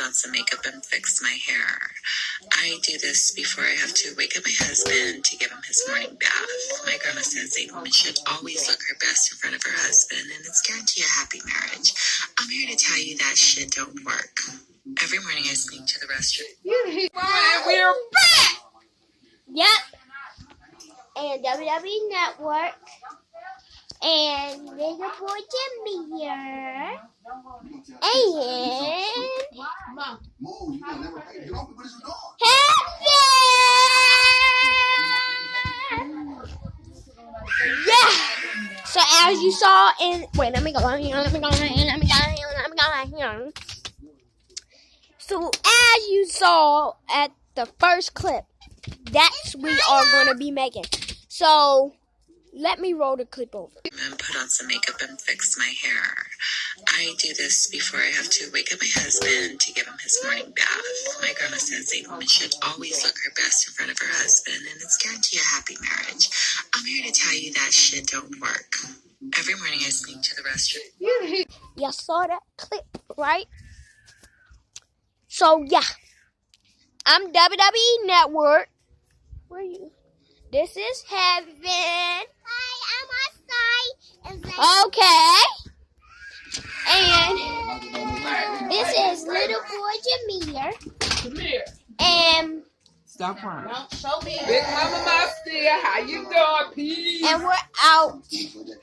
on some makeup and fix my hair. I do this before I have to wake up my husband to give him his morning bath. My grandma says a woman should always look her best in front of her husband, and it's guaranteed a happy marriage. I'm here to tell you that shit don't work. Every morning I sneak to the restroom. We're back! Yep. And WWE Network. And little boy Jimmy here. And yeah. So as you saw in let me go here. So as you saw at the first clip, that's we are going to be making. So let me roll the clip over. And put on some makeup and fix my hair. I do this before I have to wake up my husband to give him his morning bath. My grandma says a woman should always look her best in front of her husband, and it's guaranteed a happy marriage. I'm here to tell you that shit don't work. Every morning I sneak to the restroom. Y'all saw that clip, right? So yeah, I'm WWE Network. Where are you? This is Heaven. Hi, I'm outside. Okay. And this is little boy Jameer. Come here. And Stop crying. Don't show me. Big Mama Musty, how you doing, peace? And we're out.